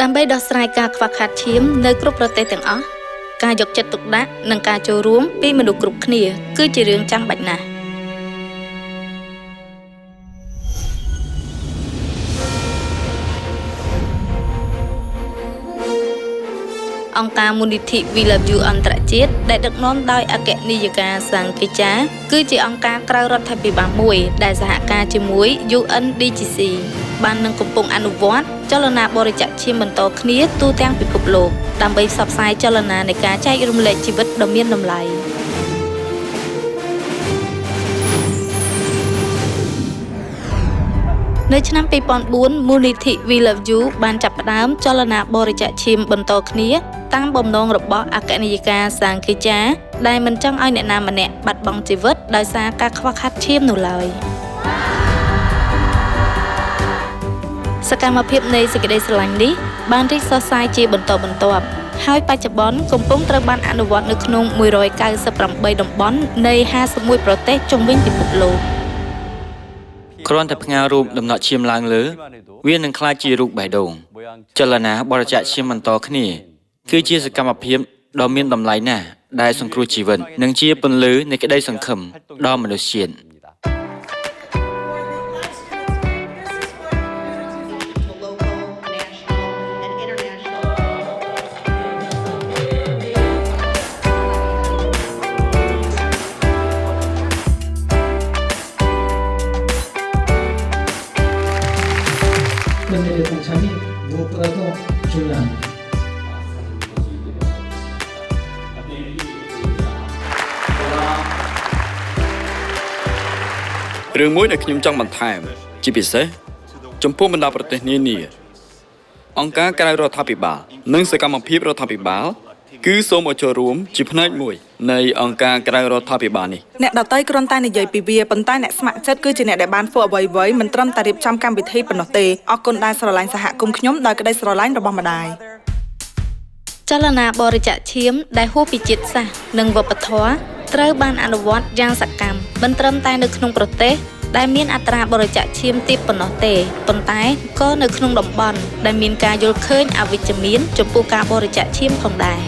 ដើម្បីដោះស្រាយការខ្វះខាតឈាមនៅគ្រប់ប្រទេសទាំងអស់ការយកចិត្តទុកដាក់និងការចូលរួមពីមនុស្សគ្រប់គ្នាគឺជារឿងចាំបាច់ណាស់អង្គការមូលនិធិ We Love You អន្តរជាតិដែលដឹកនាំដោយអគ្គនាយិកាសាំងគីចាគឺជាអង្គការក្រៅរដ្ឋាភិបាលមួយដែលសហការជាមួយ UNDGC បាននឹងកំពុងអនុវត្តចលនាបរិច្ចាគឈាមបន្តគ្នាទូទាំងពិភពលោកដើម្បីផ្សព្វផ្សាយចលនានៃការចែករំលែកជីវិតដ៏មានតម្លៃនៅឆ្នាំ2004មូលនិធិ We Love You បានចាប់ផ្ដើមចលនាបរិច្ចាគឈាមបន្តគ្នាតាមបំណងរបស់អគ្គនាយិកាសាំងគីចាដែលមិនចង់ឲ្យអ្នកណាម្នាក់បាត់បង់ជីវិតដោយសារការខ្វះខាតឈាមនោះឡើយសកម្មភាពនៃសេចក្តីស្រឡាញ់នេះបានរីកសុះសាយជាបន្តបន្ទាប់ហើយបច្ចុប្បន្នកំពុងត្រូវបានអនុវត្តនៅក្នុង198តំបន់នៃ51ប្រទេសជុំវិញពិភពលោកគ្រាន់តែផ្ញើរូបដំណក់ឈាមឡើងលើវានឹងក្លាយជារូបបេះដូងចលនាបរិច្ចាគឈាមបន្តគ្នាគឺជាសកម្មភាពដ៏មានតម្លៃណាស់ដែលសង្គ្រោះជីវិតនិងជាពន្លឺនៃក្តីសង្ឃឹមដល់មនុស្សជាតិរឿងមួយដែលខ្ញុំចង់បន្ថែមជាពិសេសចំពោះបណ្ដាប្រទេសនានាអង្គការក្រៅរដ្ឋាភិបាលនិងសកម្មភាពរដ្ឋាភិបាលគឺសូមឲ្យចូលរួមជាផ្នែកមួយនៃអង្គការក្រៅរដ្ឋាភិបាលនេះអ្នកដទៃគ្រាន់តែនិយាយពីវាប៉ុន្តែអ្នកស្ម័គ្រចិត្តគឺជាអ្នកដែលបានធ្វើអ្វីៗមិនត្រឹមតែរៀបចំកម្មវិធីប៉ុណ្ណោះទេអរគុណដែលស្រឡាញ់សហគមន៍ខ្ញុំដោយក្តីស្រឡាញ់របស់ម្ដាយចលនាបរិច្ចាគឈាមដែលហួសពីជាតិសាសន៍និងវប្បធម៌ត្រូវបានអនុវត្តយ៉ាងសកម្មមិនត្រឹមតែនៅក្នុងប្រទេសដែលមានអត្រាបរិច្ចាគឈាមទាបប៉ុណ្ណោះទេប៉ុន្តែក៏នៅក្នុងតំបន់ដែលមានការយល់ឃើញអវិជ្ជមានចំពោះការបរិច្ចាគឈាមផងដែរ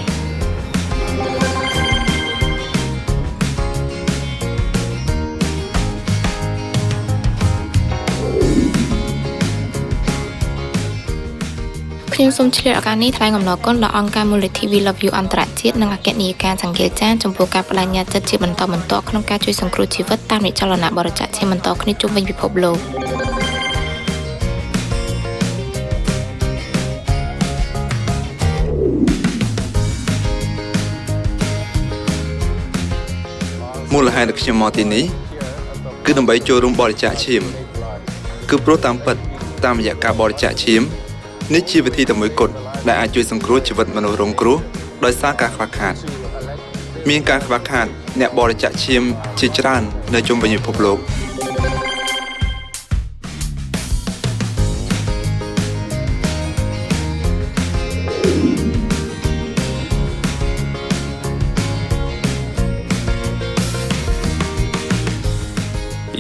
ខ្ញុំសូមឆ្លៀតឱកាសនេះថ្លែងអំណរគុណដល់អង្គការមូលនិធិ We Love You អន្តរជាតិនិងអគ្គនាយិកាសង្ឃេចាចំពោះការបដិញ្ញាចិត្តជាបន្តបន្ទាប់ក្នុងការជួយសង្គ្រោះជីវិតតាមរយៈចលនាបរិច្ចាគឈាមបន្តគ្នាជុំវិញពិភពលោកមូលហេតុដែលខ្ញុំមកទីនេះគឺដើម្បីចូលរួមបរិច្ចាគឈាមគឺព្រោះតាមពិតតាមរយៈការបរិច្ចាគឈាមនេះជាវិធីតែមួយគត់ដែលអាចជួយសង្គ្រោះជីវិតមនុស្សរងគ្រោះដោយសារការខ្វះខាតមានការខ្វះខាតអ្នកបរិច្ចាគឈាមជាច្រើននៅជុំវិញពិភពលោក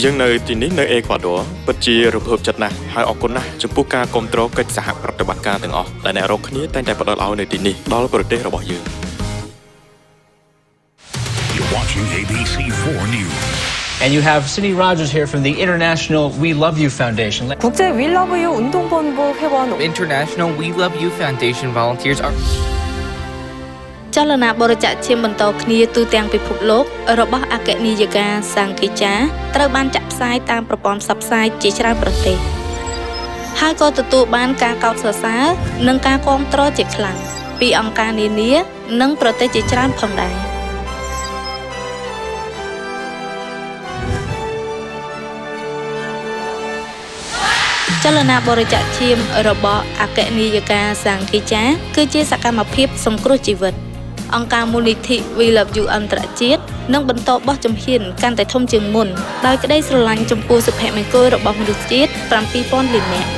យើងនៅទីនេះនៅអេក្វាឌ័រពិតជារំភើបចិត្តណាស់ហើយអរគុណណាស់ចំពោះការគាំទ្រកិច្ចសហប្រតិបត្តិការទាំងអស់ដែលអ្នករកគ្នាតែងតែផ្ដល់ឲ្យនៅទីនេះដល់ប្រទេសរបស់យើង You're watching ABC4 News. And you have Cindy Rogers here from the International We Love You Foundation. 국제 We Love You 운동본부 회원 International We Love You Foundation volunteers are ចលនាបរិច្ចាគឈាមបន្តគ្នាទូទាំងពិភពលោករបស់អគ្គនាយិកាសាំងគីចាត្រូវបានចាក់ផ្សាយតាមប្រព័ន្ធផ្សព្វផ្សាយជាច្រើនប្រទេសហើយក៏ទទួលបានការកោតសរសើរនិងការគាំទ្រជាខ្លាំងពីអង្គការនានានិងប្រទេសជាច្រើនផងដែរចលនាបរិច្ចាគឈាមរបស់អគ្គនាយិកាសាំងគីចាគឺជាសកម្មភាពសង្គ្រោះជីវិតអង្គការមូលនិធិ We Love You អន្តរជាតិនឹងបន្តបោះជំហានកាន់តែធំជាងមុនដោយក្តីស្រឡាញ់ចំពោះសុភមង្គលរបស់មនុស្សជាតិ 7,000 លាននាក់